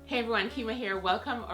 Hey everyone, Kima here. Welcome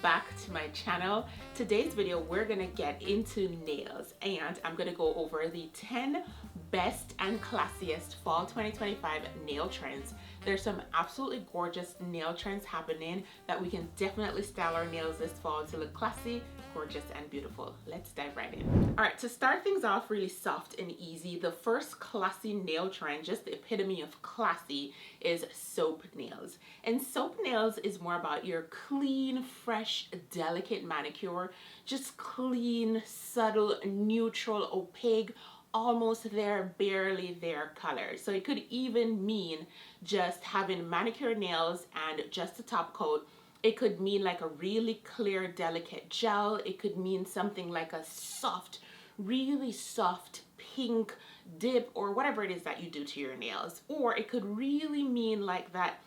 back to my channel. Today's video, we're gonna get into nails and I'm gonna go over the 10 best and classiest fall 2025 nail trends. There's some absolutely gorgeous nail trends happening that we can definitely style our nails this fall to look classy, gorgeous, and beautiful. Let's dive right in. All right, to start things off really soft and easy, the first classy nail trend, just the epitome of classy, is soap nails. And soap nails is more about your clean, fresh, delicate manicure, just clean, subtle, neutral, opaque, almost there, barely there color. So it could even mean just having manicure nails and just a top coat. It could mean like a really clear, delicate gel. It could mean something like a soft, really soft pink dip or whatever it is that you do to your nails. Or it could really mean like that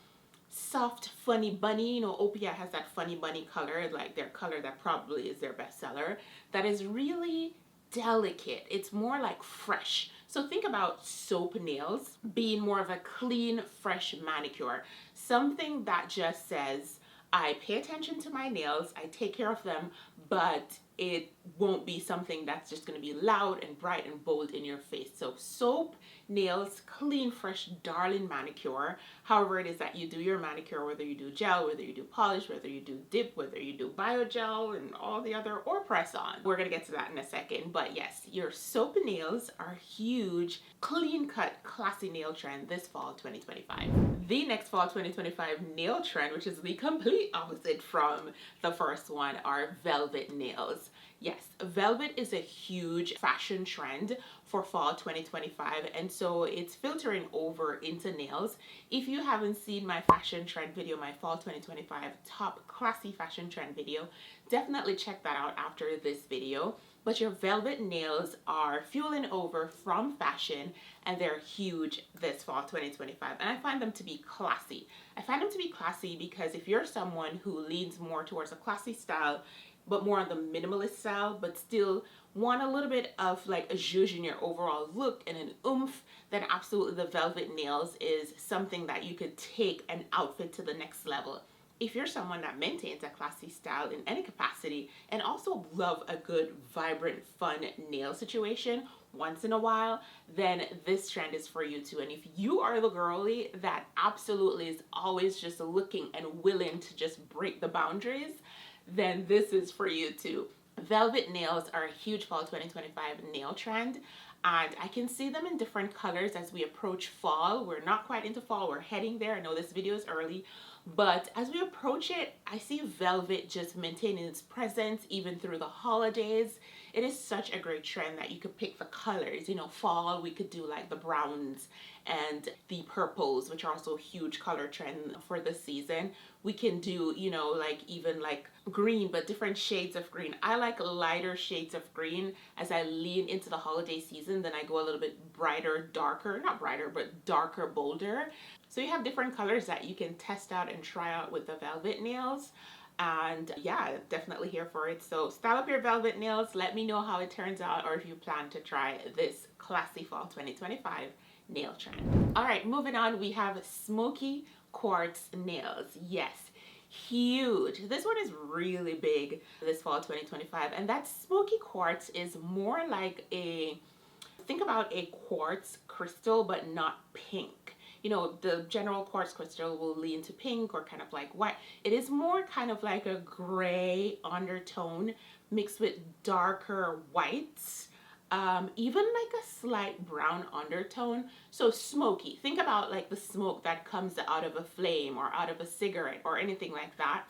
soft funny bunny. You know, Opia has that funny bunny color, like their color that probably is their bestseller, that is really delicate. It's more like fresh. So think about soap nails being more of a clean, fresh manicure, something that just says, I pay attention to my nails, I take care of them, but it won't be something that's just going to be loud and bright and bold in your face. So soap nails, clean, fresh, darling manicure. However it is that you do your manicure, whether you do gel, whether you do polish, whether you do dip, whether you do biogel and all the other, or press on. We're going to get to that in a second. But yes, your soap nails are huge, clean cut, classy nail trend this fall 2025. The next fall 2025 nail trend, which is the complete opposite from the first one, are velvet nails. Yes, velvet is a huge fashion trend for fall 2025, and so it's filtering over into nails. If you haven't seen my fashion trend video, my fall 2025 top classy fashion trend video, definitely check that out after this video. But your velvet nails are fueling over from fashion and they're huge this fall 2025, and I find them to be classy. I find them to be classy because if you're someone who leans more towards a classy style but more on the minimalist style, but still want a little bit of like a zhuzh in your overall look and an oomph, then absolutely the velvet nails is something that you could take an outfit to the next level. If you're someone that maintains a classy style in any capacity and also love a good, vibrant, fun nail situation once in a while, then this trend is for you too. And if you are the girly that absolutely is always just looking and willing to just break the boundaries, then this is for you too. Velvet nails are a huge fall 2025 nail trend, and I can see them in different colors as we approach fall. We're not quite into fall, we're heading there. I know this video is early, but as we approach it, I see velvet just maintaining its presence even through the holidays. It is such a great trend that you could pick the colors. You know, fall, we could do like the browns and the purples, which are also a huge color trend for the season. We can do, you know, like even like green, but different shades of green. I like lighter shades of green as I lean into the holiday season. Then I go a little bit brighter, darker, not brighter, but darker, bolder. So you have different colors that you can test out and try out with the velvet nails. And yeah, definitely here for it. So style up your velvet nails. Let me know how it turns out, or if you plan to try this classy fall 2025 nail trend. All right, moving on, we have Smokey Quartz nails. Yes, huge. This one is really big this fall 2025, and that Smokey Quartz is more like a, think about a quartz crystal, but not pink. You know, the general quartz crystal will lean to pink or kind of like white. It is more kind of like a gray undertone mixed with darker whites, even like a slight brown undertone. So smoky. Think about like the smoke that comes out of a flame or out of a cigarette or anything like that.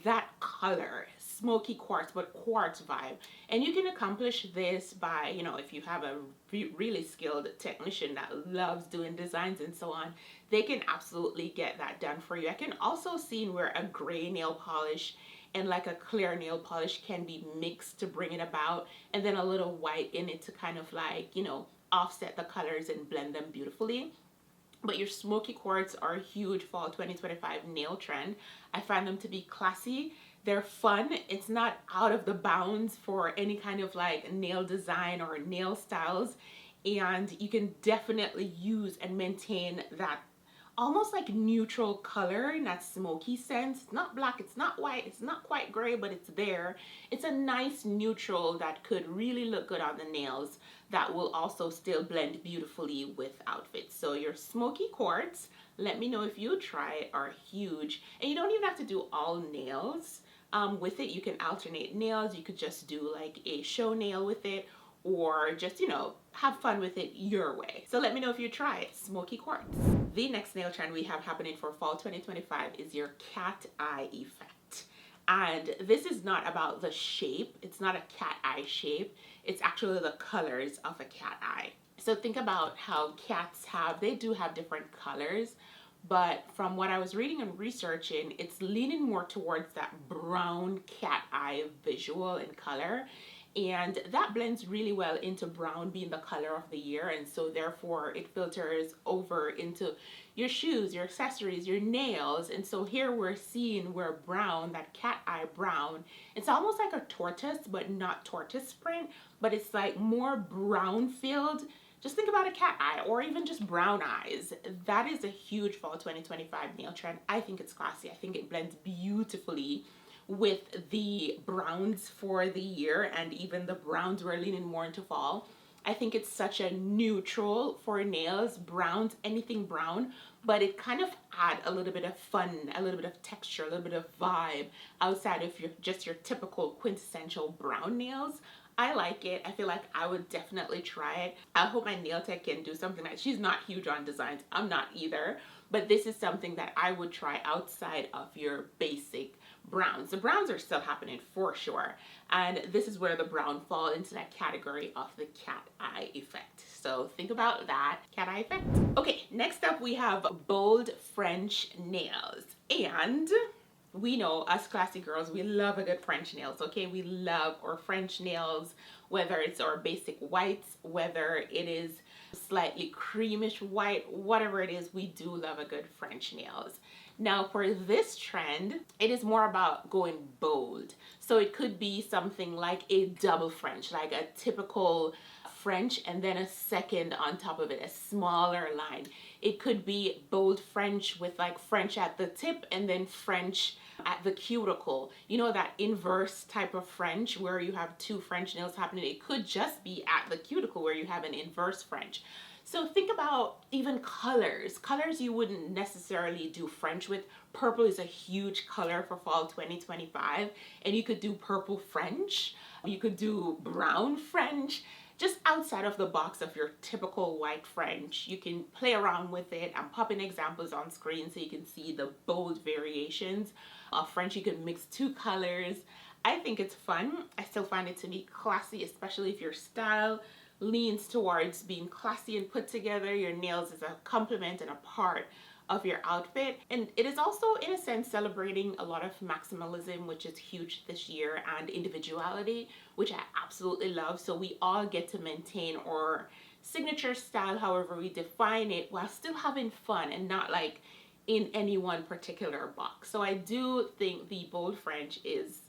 That color, smoky quartz, but quartz vibe. And you can accomplish this by, you know, if you have a really skilled technician that loves doing designs and so on, they can absolutely get that done for you. I can also see where a gray nail polish and like a clear nail polish can be mixed to bring it about, and then a little white in it to kind of like, you know, offset the colors and blend them beautifully. But your smoky quartz are a huge fall 2025 nail trend. I find them to be classy. They're fun. It's not out of the bounds for any kind of like nail design or nail styles. And you can definitely use and maintain that almost like neutral color in that smoky sense. It's not black, it's not white, it's not quite gray, but it's there. It's a nice neutral that could really look good on the nails, that will also still blend beautifully with outfits. So your smoky quartz, let me know if you try it, are huge. And you don't even have to do all nails with it. You can alternate nails. You could just do like a show nail with it, or just, you know, have fun with it your way. So let me know if you try it. Smoky quartz. The next nail trend we have happening for fall 2025 is your cat eye effect. And this is not about the shape. It's not a cat eye shape. It's actually the colors of a cat eye. So think about how cats have, they do have different colors, but from what I was reading and researching, it's leaning more towards that brown cat eye visual and color. And that blends really well into brown being the color of the year, and so therefore it filters over into your shoes, your accessories, your nails. And so here we're seeing where brown, that cat eye brown, it's almost like a tortoise, but not tortoise print, but it's like more brown filled. Just think about a cat eye, or even just brown eyes. That is a huge fall 2025 nail trend. I think it's classy. I think it blends beautifully with the browns for the year, and even the browns we're leaning more into fall. I think it's such a neutral for nails, browns, anything brown, but it kind of add a little bit of fun, a little bit of texture, a little bit of vibe outside of your typical quintessential brown nails. I like it. I feel like I would definitely try it. I hope my nail tech can do something like, she's not huge on designs. I'm not either, but this is something that I would try outside of your basic browns. The browns are still happening for sure, and this is where the brown fall into that category of the cat eye effect. So think about that cat eye effect. Okay, next up we have bold French nails. And we know, us classy girls, we love a good French nails, okay? We love our French nails, whether it's our basic whites, whether it is slightly creamish white, whatever it is, we do love a good French nails. Now for this trend, it is more about going bold. So it could be something like a double French, like a typical French and then a second on top of it, a smaller line. It could be bold French with like French at the tip and then French at the cuticle. You know, that inverse type of French where you have two French nails happening. It could just be at the cuticle where you have an inverse French. So think about even colors. Colors you wouldn't necessarily do French with. Purple is a huge color for fall 2025, and you could do purple French. You could do brown French. Just outside of the box of your typical white French. You can play around with it. I'm popping examples on screen so you can see the bold variations of French. You can mix two colors. I think it's fun. I still find it to be classy, especially if your style leans towards being classy and put together. Your nails is a complement and a part of your outfit, and it is also in a sense celebrating a lot of maximalism, which is huge this year, and individuality, which I absolutely love. So we all get to maintain our signature style however we define it, while still having fun and not like in any one particular box. So I do think the bold French is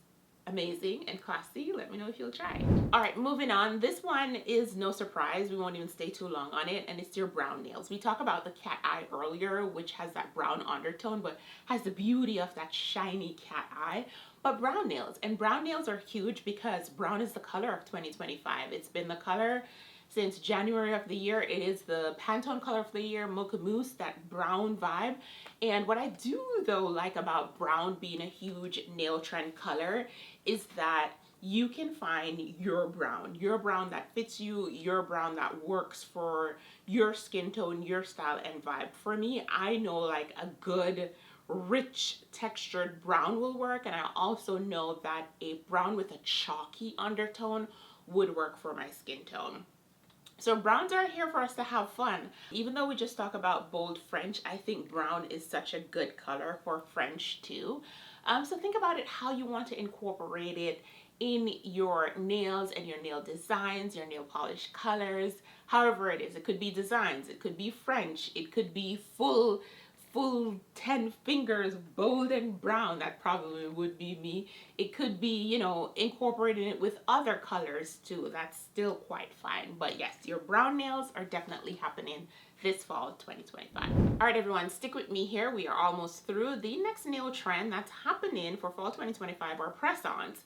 amazing and classy. Let me know if you'll try it. All right, moving on. This one is no surprise. We won't even stay too long on it, and it's your brown nails. We talked about the cat eye earlier, which has that brown undertone but has the beauty of that shiny cat eye. But brown nails, and brown nails are huge because brown is the color of 2025. It's been the color since January of the year. It is the Pantone color of the year, Mocha Mousse, that brown vibe. And what I do though like about brown being a huge nail trend color is that you can find your brown that fits you, your brown that works for your skin tone, your style and vibe. For me, I know like a good rich textured brown will work, and I also know that a brown with a chalky undertone would work for my skin tone. So browns are here for us to have fun. Even though we just talk about bold French, I think brown is such a good color for French too. So think about it how you want to incorporate it in your nails and your nail designs, your nail polish colors, however it is. It could be designs, it could be French, it could be full 10 fingers, bold and brown. That probably would be me. It could be, you know, incorporating it with other colors too. That's still quite fine. But yes, your brown nails are definitely happening this fall 2025. All right, everyone, stick with me here. We are almost through. The next nail trend that's happening for fall 2025 are press-ons.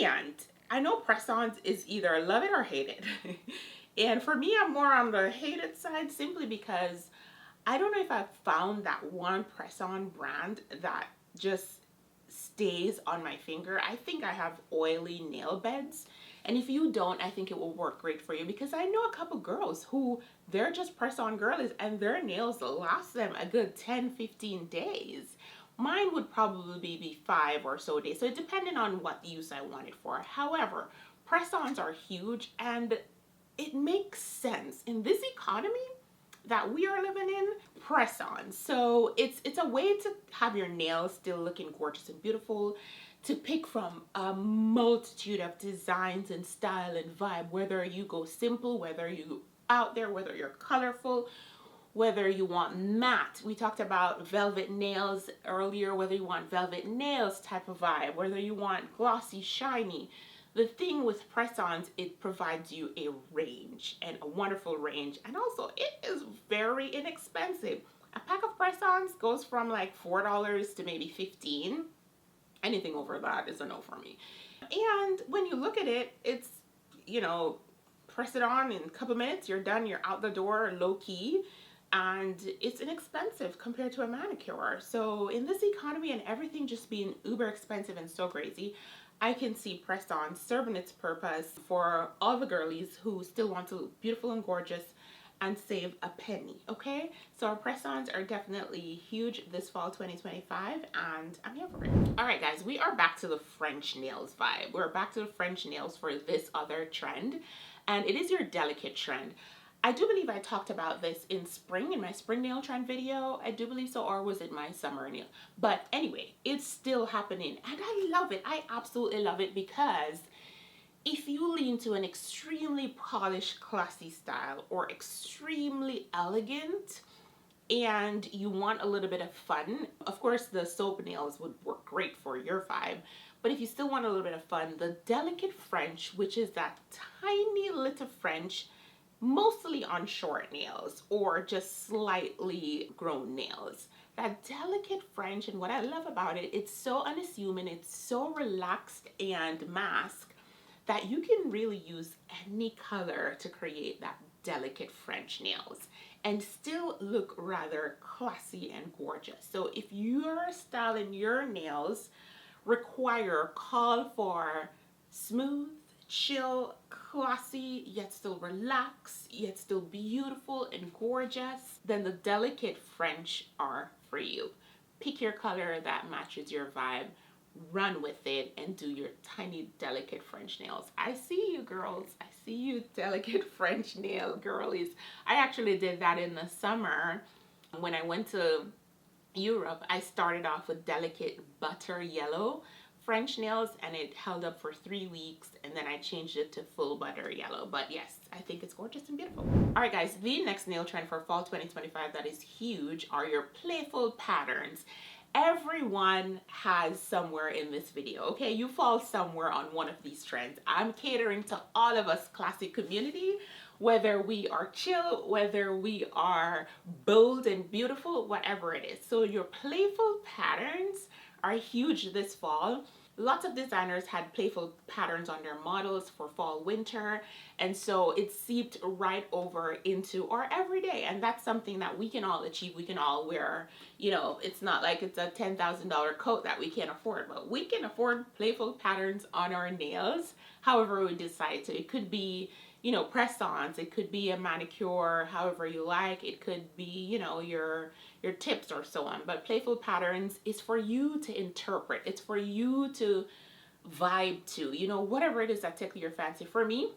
And I know press-ons is either love it or hate it. And for me, I'm more on the hated side simply because I don't know if I've found that one press-on brand that just stays on my finger. I think I have oily nail beds. And if you don't, I think it will work great for you, because I know a couple girls who they're just press-on girlies and their nails last them a good 10-15 days. Mine would probably be 5 or so days. So it depended on what use I wanted for. However, press-ons are huge, and it makes sense in this economy that we are living in. Press-on, so it's a way to have your nails still looking gorgeous and beautiful, to pick from a multitude of designs and style and vibe, whether you go simple, whether you out there, whether you're colorful, whether you want matte. We talked about velvet nails earlier, whether you want velvet nails type of vibe, whether you want glossy, shiny. The thing with press-ons, it provides you a range, and a wonderful range, and also it is very inexpensive. A pack of press-ons goes from like $4 to maybe $15. Anything over that is a no for me. And when you look at it, it's, you know, press it on in a couple minutes, you're done, you're out the door, low key, and it's inexpensive compared to a manicure. So in this economy and everything just being uber expensive and so crazy, I can see press-on serving its purpose for all the girlies who still want to look beautiful and gorgeous and save a penny, okay? So our press-ons are definitely huge this fall 2025, and I'm here for it. All right, guys, we are back to the French nails vibe. We're back to the French nails for this other trend, and it is your delicate trend. I do believe I talked about this in spring, in my spring nail trend video. I do believe so, or was it my summer nail? But anyway, it's still happening, and I love it. I absolutely love it, because if you lean to an extremely polished, classy style, or extremely elegant, and you want a little bit of fun, of course the soap nails would work great for your vibe. But if you still want a little bit of fun, the delicate French, which is that tiny little French, mostly on short nails or just slightly grown nails. That delicate French, and what I love about it, it's so unassuming, it's so relaxed and masked that you can really use any color to create that delicate French nails and still look rather classy and gorgeous. So if your style and your nails call for smooth, chill, classy, yet still relaxed, yet still beautiful and gorgeous, then the delicate French are for you. Pick your color that matches your vibe, run with it, and do your tiny delicate French nails. I see you, girls. I see you, delicate French nail girlies. I actually did that in the summer when I went to Europe. I started off with delicate butter yellow French nails, and it held up for 3 weeks, and then I changed it to full butter yellow. But yes, I think it's gorgeous and beautiful. All right, guys, the next nail trend for fall 2025 that is huge are your playful patterns. Everyone has somewhere in this video, okay? You fall somewhere on one of these trends. I'm catering to all of us classic community, whether we are chill, whether we are bold and beautiful, whatever it is. So your playful patterns are huge this fall. Lots of designers had playful patterns on their models for fall, winter, and so it seeped right over into our everyday, and that's something that we can all achieve. We can all wear, you know, it's not like it's a $10,000 coat that we can't afford, but we can afford playful patterns on our nails however we decide to. It could be, you know, press-ons, it could be a manicure, however you like, it could be, you know, your tips or so on. But playful patterns is for you to interpret. It's for you to vibe to, you know, whatever it is that tickles your fancy. For me,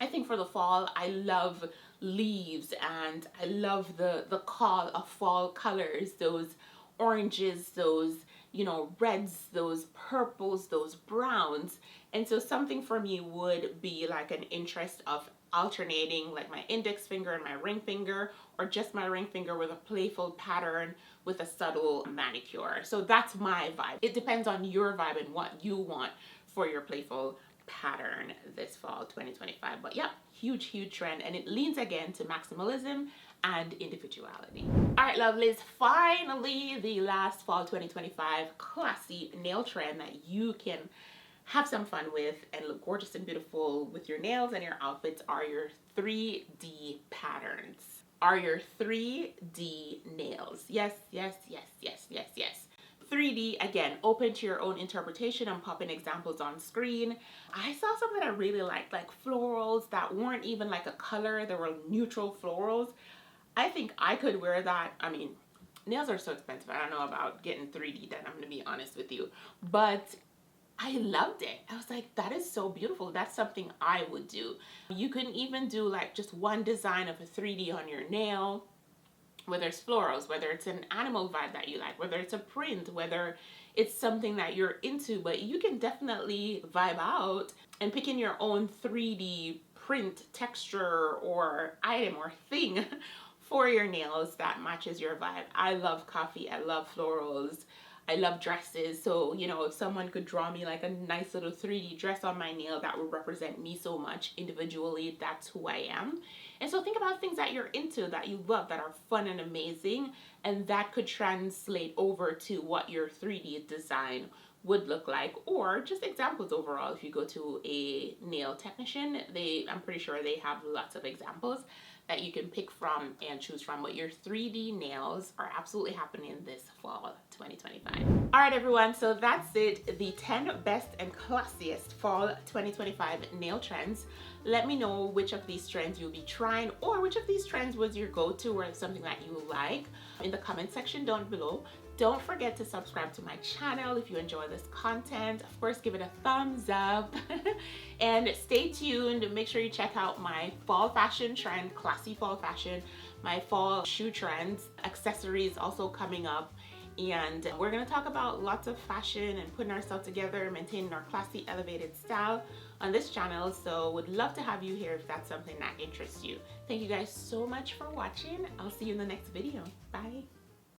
I think for the fall, I love leaves, and I love the call of fall colors, those oranges, those, you know, reds, those purples, those browns. And so something for me would be like an interest of alternating like my index finger and my ring finger, or just my ring finger with a playful pattern with a subtle manicure. So that's my vibe. It depends on your vibe and what you want for your playful pattern this fall 2025. But yeah, huge trend, and it leans again to maximalism and individuality. All right, lovelies, finally the last fall 2025 classy nail trend that you can have some fun with and look gorgeous and beautiful with your nails and your outfits are your 3D patterns. Are your 3D nails. Yes, yes, yes, yes, yes, yes. 3D, again, open to your own interpretation. I'm popping examples on screen. I saw something I really liked, like florals that weren't even like a color. They were neutral florals. I think I could wear that. I mean, nails are so expensive. I don't know about getting 3D done, I'm going to be honest with you. But I loved it. I was like, that is so beautiful. That's something I would do. You can even do like just one design of a 3D on your nail, whether it's florals, whether it's an animal vibe that you like, whether it's a print, whether it's something that you're into, but you can definitely vibe out and pick in your own 3D print, texture, or item or thing for your nails that matches your vibe. I love coffee. I love florals. I love dresses, so you know, if someone could draw me like a nice little 3D dress on my nail, that would represent me so much individually. That's who I am. And so think about things that you're into, that you love, that are fun and amazing, and that could translate over to what your 3D design would look like, or just examples overall. If you go to a nail technician, I'm pretty sure they have lots of examples that you can pick from and choose from, but your 3D nails are absolutely happening this fall 2025. All right, everyone, so that's it. The 10 best and classiest fall 2025 nail trends. Let me know which of these trends you'll be trying, or which of these trends was your go-to or something that you like in the comment section down below. Don't forget to subscribe to my channel if you enjoy this content. Of course, give it a thumbs up and stay tuned. Make sure you check out my fall fashion trend, classy fall fashion, my fall shoe trends, accessories also coming up. And we're going to talk about lots of fashion and putting ourselves together, maintaining our classy, elevated style on this channel. So would love to have you here if that's something that interests you. Thank you guys so much for watching. I'll see you in the next video. Bye.